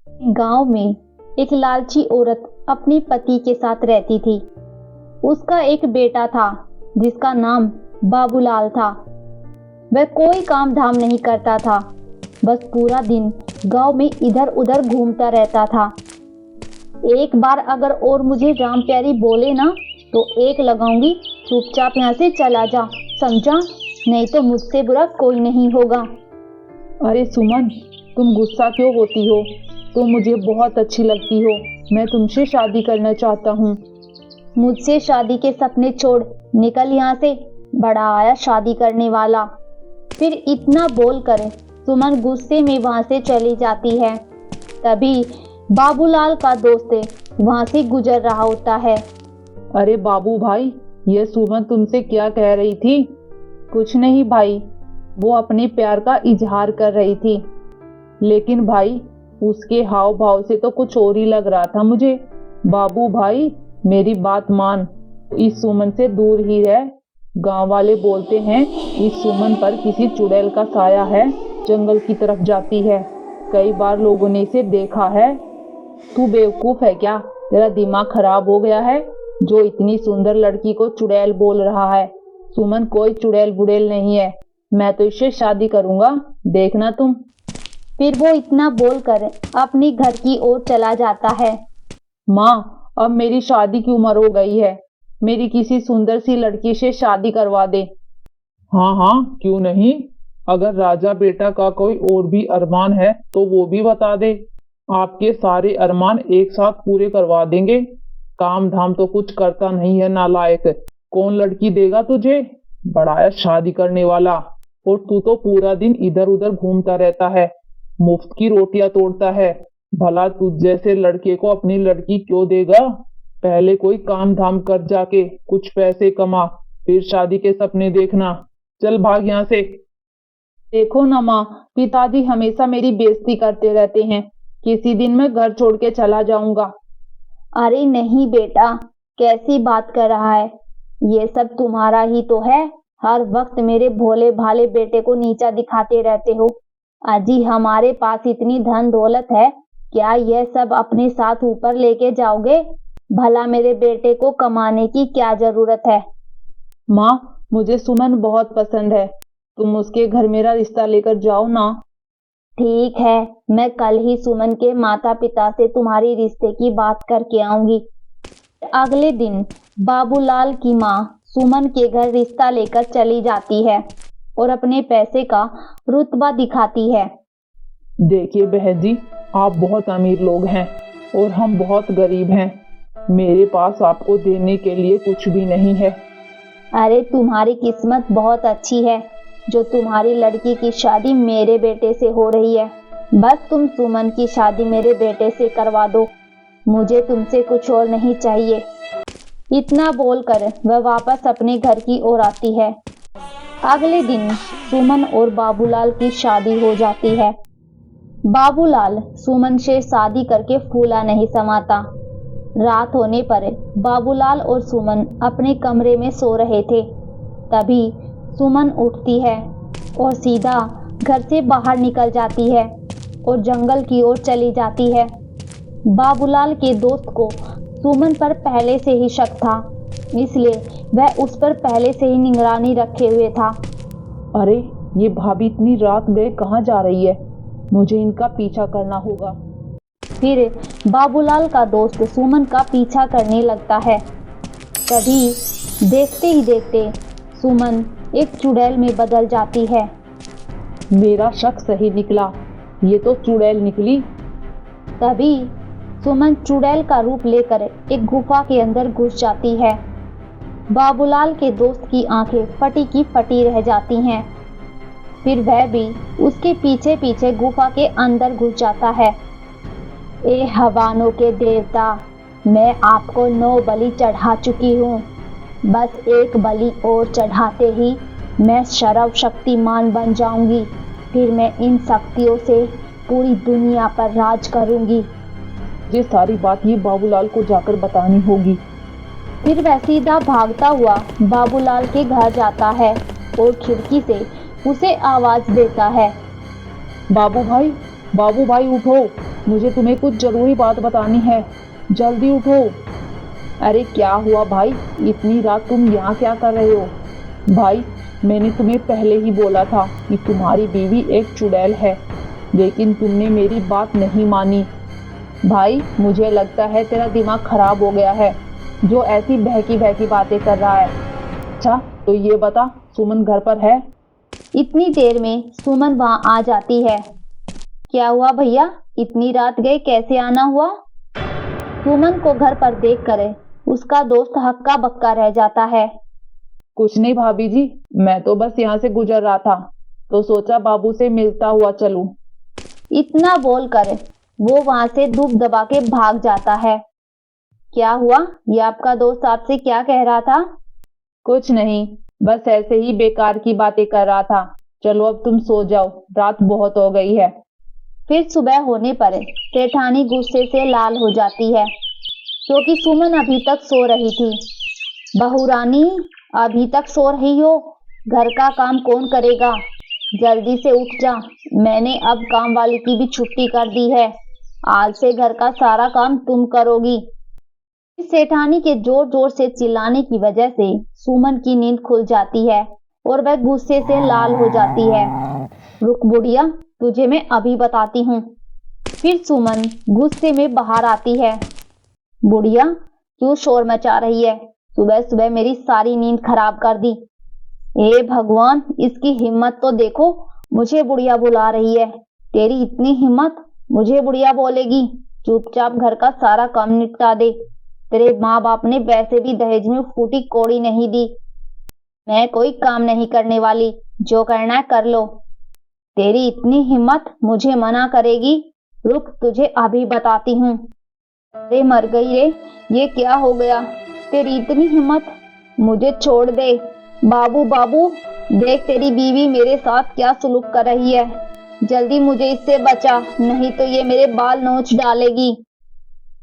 गांव में एक लालची औरत अपने पति के साथ रहती थी। उसका एक बेटा था जिसका नाम बाबूलाल था। वह कोई काम धाम नहीं करता था, बस पूरा दिन गांव में इधर उधर घूमता रहता था। एक बार अगर और मुझे राम प्यारी बोले ना तो एक लगाऊंगी, चुपचाप यहाँ से चला जा, समझा? नहीं तो मुझसे बुरा कोई नहीं होगा। अरे सुमन, तुम गुस्सा क्यों होती हो? तुम मुझे बहुत अच्छी लगती हो। मैं तुमसे शादी करना चाहता हूँ। मुझसे शादी के सपने छोड़, निकल यहाँ से, बड़ा आया शादी करने वाला। फिर इतना बोलकर सुमन गुस्से में वहां से चली जाती है। तभी बाबूलाल का दोस्त वहां से गुजर रहा होता है। अरे बाबू भाई, ये सुमन तुमसे क्या कह रही थी? कुछ नहीं भाई, वो अपने प्यार का इजहार कर रही थी, लेकिन भाई उसके हाव भाव से तो कुछ और ही लग रहा था मुझे। बाबू भाई मेरी बात मान, इस सुमन से दूर ही रह। गांव वाले बोलते हैं इस सुमन पर किसी चुड़ैल का साया है, जंगल की तरफ जाती है। कई बार लोगों ने इसे देखा है। तू बेवकूफ है क्या? तेरा दिमाग खराब हो गया है जो इतनी सुंदर लड़की को चुड़ैल बोल रहा है? सुमन कोई चुड़ैल बुड़ैल नहीं है। मैं तो इससे शादी करूंगा, देखना तुम। फिर वो इतना बोलकर अपने घर की ओर चला जाता है। माँ, अब मेरी शादी की उम्र हो गई है, मेरी किसी सुंदर सी लड़की से शादी करवा दे। हाँ हाँ, क्यों नहीं। अगर राजा बेटा का कोई और भी अरमान है तो वो भी बता दे, आपके सारे अरमान एक साथ पूरे करवा देंगे। काम धाम तो कुछ करता नहीं है नालायक, कौन लड़की देगा तुझे? बड़ा है शादी करने वाला। और तू तो पूरा दिन इधर उधर घूमता रहता है, मुफ्त की रोटियां तोड़ता है। भला तुझ जैसे लड़के को अपनी लड़की क्यों देगा? पहले कोई काम धाम कर जाके कुछ पैसे कमा, फिर शादी के सपने देखना। चल भाग यहाँ से। देखो ना माँ, पिताजी हमेशा मेरी बेइज्जती करते रहते हैं। किसी दिन मैं घर छोड़ के चला जाऊंगा। अरे नहीं बेटा, कैसी बात कर रहा है? ये सब तुम्हारा ही तो है। हर वक्त मेरे भोले भाले बेटे को नीचा दिखाते रहते हो। अजी हमारे पास इतनी धन दौलत है, क्या यह सब अपने साथ ऊपर लेके जाओगे? भला मेरे बेटे को कमाने की क्या जरूरत है? माँ, मुझे सुमन बहुत पसंद है, तुम उसके घर मेरा रिश्ता लेकर जाओ ना। ठीक है, मैं कल ही सुमन के माता पिता से तुम्हारी रिश्ते की बात करके आऊंगी। अगले दिन बाबूलाल की माँ सुमन के घर रिश्ता लेकर चली जाती है और अपने पैसे का रुतबा दिखाती है। देखिए बहन जी, आप बहुत अमीर लोग हैं और हम बहुत गरीब हैं। मेरे पास आपको देने के लिए कुछ भी नहीं है। अरे तुम्हारी किस्मत बहुत अच्छी है जो तुम्हारी लड़की की शादी मेरे बेटे से हो रही है। बस तुम सुमन की शादी मेरे बेटे से करवा दो, मुझे तुमसे कुछ और नहीं चाहिए। इतना बोलकर वह वापस अपने घर की ओर आती है। अगले दिन सुमन और बाबूलाल की शादी हो जाती है। बाबूलाल सुमन से शादी करके फूला नहीं समाता। रात होने पर बाबूलाल और सुमन अपने कमरे में सो रहे थे। तभी सुमन उठती है और सीधा घर से बाहर निकल जाती है और जंगल की ओर चली जाती है। बाबूलाल के दोस्त को सुमन पर पहले से ही शक था, इसलिए वह उस पर पहले से ही निगरानी रखे हुए था। अरे ये भाभी इतनी रात गए कहाँ जा रही है? मुझे इनका पीछा करना होगा। फिर बाबूलाल का दोस्त सुमन का पीछा करने लगता है। तभी देखते ही देखते सुमन एक चुड़ैल में बदल जाती है। मेरा शक सही निकला, ये तो चुड़ैल निकली। तभी सुमन चुड़ैल का रूप लेकर एक गुफा के अंदर घुस जाती है। बाबूलाल के दोस्त की आंखें फटी की फटी रह जाती हैं। फिर वह भी उसके पीछे पीछे गुफा के अंदर घुस जाता है। ए हवानों के देवता, मैं आपको 9 बलि चढ़ा चुकी हूँ। बस एक बलि और चढ़ाते ही मैं सर्वशक्तिमान बन जाऊंगी। फिर मैं इन शक्तियों से पूरी दुनिया पर राज करूंगी। ये सारी बात ये बाबूलाल को जाकर बतानी होगी। फिर वह सीधा भागता हुआ बाबूलाल के घर जाता है और खिड़की से उसे आवाज देता है, बाबू भाई उठो, मुझे तुम्हें कुछ जरूरी बात बतानी है, जल्दी उठो। अरे क्या हुआ भाई, इतनी रात तुम यहाँ क्या कर रहे हो? भाई मैंने तुम्हें पहले ही बोला था कि तुम्हारी बीवी एक चुड़ैल है, लेकिन तुमने मेरी बात नहीं मानी। भाई मुझे लगता है तेरा दिमाग खराब हो गया है, जो ऐसी बहकी बहकी बातें कर रहा है। अच्छा तो ये बता, सुमन घर पर है? इतनी देर में सुमन वहां आ जाती है। क्या हुआ भैया, इतनी रात गए, कैसे आना हुआ? सुमन को घर पर देखकर उसका दोस्त हक्का बक्का रह जाता है। कुछ नहीं भाभी जी, मैं तो बस यहाँ से गुजर रहा था, तो सोचा बाबू से मिलता हुआ चलूं। इतना बोलकर वो वहां से धूप दबा के भाग जाता है। क्या हुआ, ये आपका दोस्त आपसे क्या कह रहा था? कुछ नहीं, बस ऐसे ही बेकार की बातें कर रहा था। चलो अब तुम सो जाओ, रात बहुत हो गई है। फिर सुबह होने पर सेठानी गुस्से से लाल हो जाती है, क्योंकि सुमन अभी तक सो रही थी। बहू रानी, अभी तक सो रही हो? घर का काम कौन करेगा? जल्दी से उठ जा, मैंने अब काम वाली की भी छुट्टी कर दी है। आज से घर का सारा काम तुम करोगी। सेठानी के जोर जोर से चिल्लाने की वजह से सुमन की नींद खुल जाती है और वह गुस्से से लाल हो जाती है। रुक बुढ़िया, तुझे मैं अभी बताती हूँ। फिर सुमन गुस्से में बाहर आती है। बुढ़िया, क्यों शोर मचा रही है? सुबह सुबह मेरी सारी नींद खराब कर दी। हे भगवान, इसकी हिम्मत तो देखो, मुझे बुढ़िया बुला रही है। तेरी इतनी हिम्मत, मुझे बुढ़िया बोलेगी? चुपचाप घर का सारा काम निपटा दे। तेरे माँ बाप ने वैसे भी दहेज में फूटी कौड़ी नहीं दी। मैं कोई काम नहीं करने वाली, जो करना है कर लो। तेरी इतनी हिम्मत, मुझे मना करेगी? रुक, तुझे अभी बताती हूँ। अरे मर गई रे, ये क्या हो गया? तेरी इतनी हिम्मत, मुझे छोड़ दे। बाबू बाबू, देख तेरी बीवी मेरे साथ क्या सुलूक कर रही है। जल्दी मुझे इससे बचा, नहीं तो ये मेरे बाल नोच डालेगी।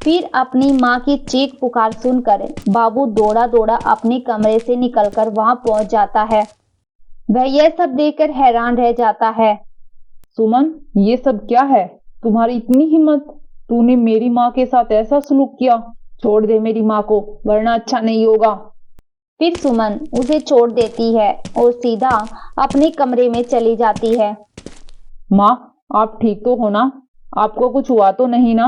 फिर अपनी माँ की चीख पुकार सुनकर बाबू दौड़ा दौड़ा अपने कमरे से निकलकर वहां पहुंच जाता है। वह यह सब देखकर हैरान रह जाता है। सुमन, ये सब क्या है? तुम्हारी इतनी हिम्मत, तूने मेरी माँ के साथ ऐसा सलूक किया? छोड़ दे मेरी माँ को, वरना अच्छा नहीं होगा। फिर सुमन उसे छोड़ देती है और सीधा अपने कमरे में चली जाती है। माँ, आप ठीक तो हो ना? आपको कुछ हुआ तो नहीं ना?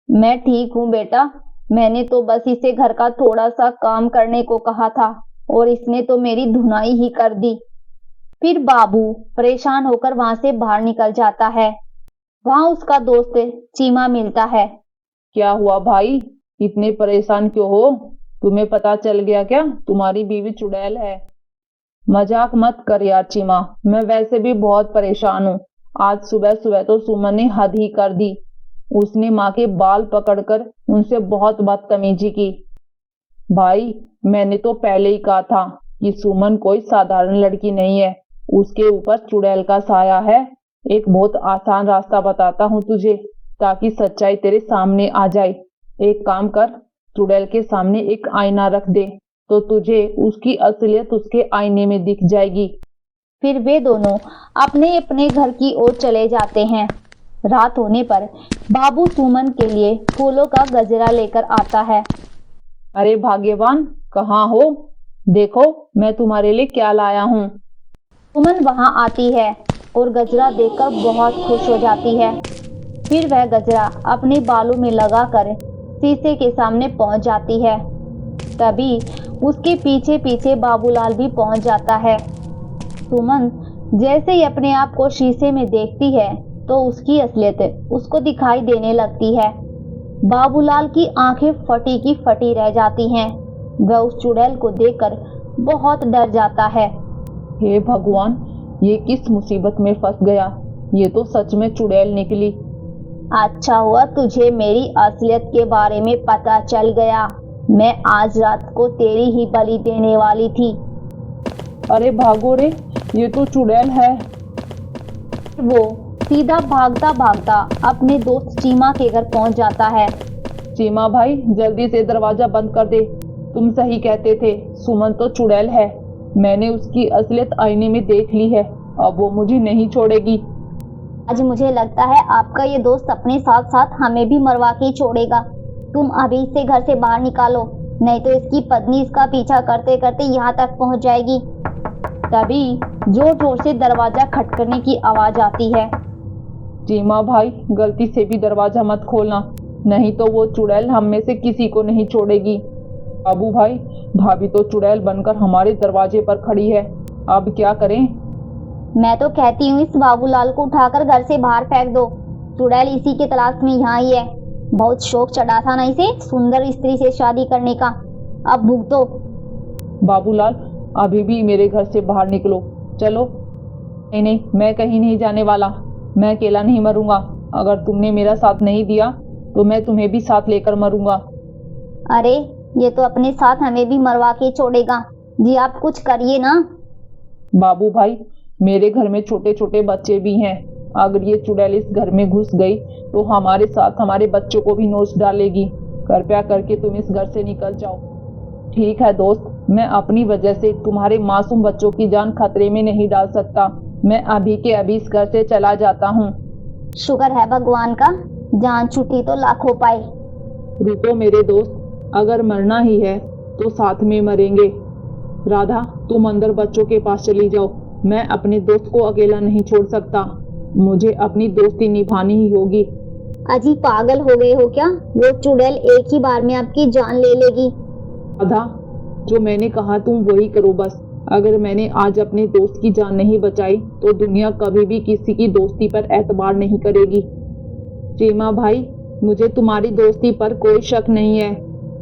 मैं ठीक हूँ बेटा, मैंने तो बस इसे घर का थोड़ा सा काम करने को कहा था और इसने तो मेरी धुनाई ही कर दी। फिर बाबू परेशान होकर वहां से बाहर निकल जाता है। वहां उसका दोस्त चीमा मिलता है। क्या हुआ भाई, इतने परेशान क्यों हो? तुम्हें पता चल गया क्या तुम्हारी बीवी चुड़ैल है? मजाक मत कर यार चीमा, मैं वैसे भी बहुत परेशान हूँ। आज सुबह सुबह तो सुमन ने हद ही कर दी। उसने माँ के बाल पकड़कर उनसे बहुत बदतमीजी की। भाई मैंने तो पहले ही कहा था कि सुमन कोई साधारण लड़की नहीं है, उसके ऊपर चुड़ैल का साया है। एक बहुत आसान रास्ता बताता हूँ तुझे, ताकि सच्चाई तेरे सामने आ जाए। एक काम कर, चुड़ैल के सामने एक आईना रख दे, तो तुझे उसकी असलियत उसके आईने में दिख जाएगी। फिर वे दोनों अपने अपने घर की ओर चले जाते हैं। रात होने पर बाबू सुमन के लिए फूलों का गजरा लेकर आता है। अरे भाग्यवान, कहाँ हो? देखो मैं तुम्हारे लिए क्या लाया हूँ। सुमन वहां आती है और गजरा देखकर बहुत खुश हो जाती है। फिर वह गजरा अपने बालों में लगाकर शीशे के सामने पहुंच जाती है। तभी उसके पीछे पीछे बाबूलाल भी पहुंच जाता है। सुमन जैसे ही अपने आप को शीशे में देखती है तो उसकी असलियत उसको दिखाई देने लगती है। बाबूलाल की आंखें फटी की फटी रह जाती हैं। वह उस चुड़ैल को देखकर बहुत डर जाता है। हे भगवान, ये किस मुसीबत में फंस गया? ये तो सच में चुड़ैल निकली। अच्छा हुआ तुझे मेरी असलियत के बारे में पता चल गया। मैं आज रात को तेरी ही बलि देने वाली थी। अरे भागो रे, ये तो चुड़ैल है। वो सीधा भागता भागता अपने दोस्त चीमा के घर पहुंच जाता है। चीमा भाई, जल्दी से दरवाजा बंद कर दे। तुम सही कहते थे, सुमन तो चुड़ैल है। मैंने उसकी असलियत आईने में देख ली है, अब वो मुझे नहीं छोड़ेगी। आज मुझे लगता है आपका ये दोस्त अपने साथ साथ हमें भी मरवा के ही छोड़ेगा। तुम अभी इसे घर से बाहर निकालो, नहीं तो इसकी पत्नी इसका पीछा करते करते यहाँ तक पहुँच जाएगी। तभी जोर जोर से दरवाजा खटखटने की आवाज आती है। चीमा भाई, गलती से भी दरवाजा मत खोलना, नहीं तो वो चुड़ैल हम में से किसी को नहीं छोड़ेगी। बाबू भाई, भाभी तो चुड़ैल बनकर हमारे दरवाजे पर खड़ी है, अब क्या करें? मैं तो कहती हूँ इस बाबूलाल को उठाकर घर से बाहर फेंक दो। चुड़ैल इसी के तलाश में यहाँ ही है। बहुत शौक चढ़ा था ना इसे सुंदर स्त्री से शादी करने का, अब भुगतो। बाबूलाल, अभी भी मेरे घर से बाहर निकलो, चलो। नहीं नहीं, मैं कहीं नहीं जाने वाला, मैं अकेला नहीं मरूंगा। अगर तुमने मेरा साथ नहीं दिया तो मैं तुम्हें भी साथ लेकर मरूंगा। अरे ये तो अपने साथ हमें भी मरवा के छोड़ेगा जी, आप कुछ करिए ना। बाबू भाई, मेरे घर में छोटे छोटे बच्चे भी हैं, अगर ये चुड़ैल इस घर में घुस गई तो हमारे साथ हमारे बच्चों को भी नोच डालेगी। कृपया करके तुम इस घर से निकल जाओ। ठीक है दोस्त, मैं अपनी वजह से तुम्हारे मासूम बच्चों की जान खतरे में नहीं डाल सकता। मैं अभी के अभी इस घर से चला जाता हूँ। शुक्र है भगवान का, जान छूटी तो लाखों पाए। रुको मेरे दोस्त, अगर मरना ही है तो साथ में मरेंगे। राधा, तुम अंदर बच्चों के पास चली जाओ, मैं अपने दोस्त को अकेला नहीं छोड़ सकता, मुझे अपनी दोस्ती निभानी ही होगी। अजी पागल हो गए हो क्या? वो चुड़ैल एक ही बार में आपकी जान ले लेगी। राधा, जो मैंने कहा तुम वही करो बस। अगर मैंने आज अपने दोस्त की जान नहीं बचाई तो दुनिया कभी भी किसी की दोस्ती पर एतबार नहीं करेगी। चीमा भाई, मुझे तुम्हारी दोस्ती पर कोई शक नहीं है,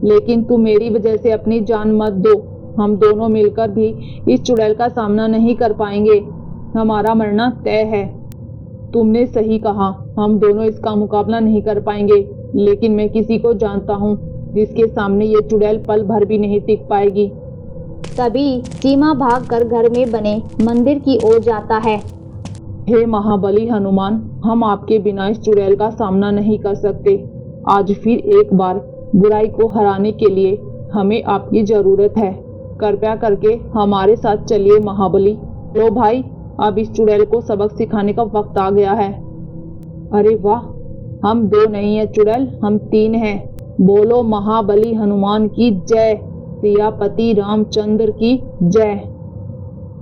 लेकिन तुम मेरी वजह से अपनी जान मत दो। हम दोनों मिलकर भी इस चुड़ैल का सामना नहीं कर पाएंगे, हमारा मरना तय है। तुमने सही कहा, हम दोनों इसका मुकाबला नहीं कर पाएंगे, लेकिन मैं किसी को जानता हूँ जिसके सामने ये चुड़ैल पल भर भी नहीं टिक पाएगी। तभी चीमा भागकर घर में बने मंदिर की ओर जाता है। हे महाबली हनुमान, हम आपके बिना इस चुड़ैल का सामना नहीं कर सकते। आज फिर एक बार बुराई को हराने के लिए हमें आपकी जरूरत है। कृपया करके हमारे साथ चलिए महाबली। लो भाई, अब इस चुड़ैल को सबक सिखाने का वक्त आ गया है। अरे वाह, हम 2 नहीं है चुड़ैल, हम 3 हैं। बोलो महाबली हनुमान की जय, सियापति रामचंद्र की जय।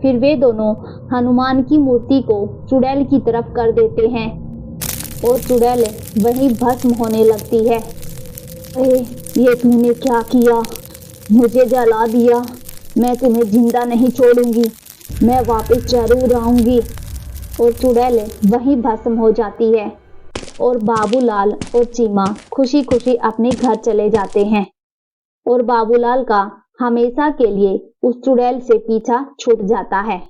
फिर वे दोनों हनुमान की मूर्ति को चुड़ैल की तरफ कर देते हैं और चुड़ैल वहीं भस्म होने लगती है। ये तूने क्या किया? मुझे जला दिया। मैं तुम्हें जिंदा नहीं छोड़ूंगी, मैं वापस जरूर आऊंगी। और चुड़ैल वहीं भस्म हो जाती है और बाबूलाल और चीमा खुशी खुशी अपने घर चले जाते हैं और बाबूलाल का हमेशा के लिए उस चुड़ैल से पीछा छूट जाता है।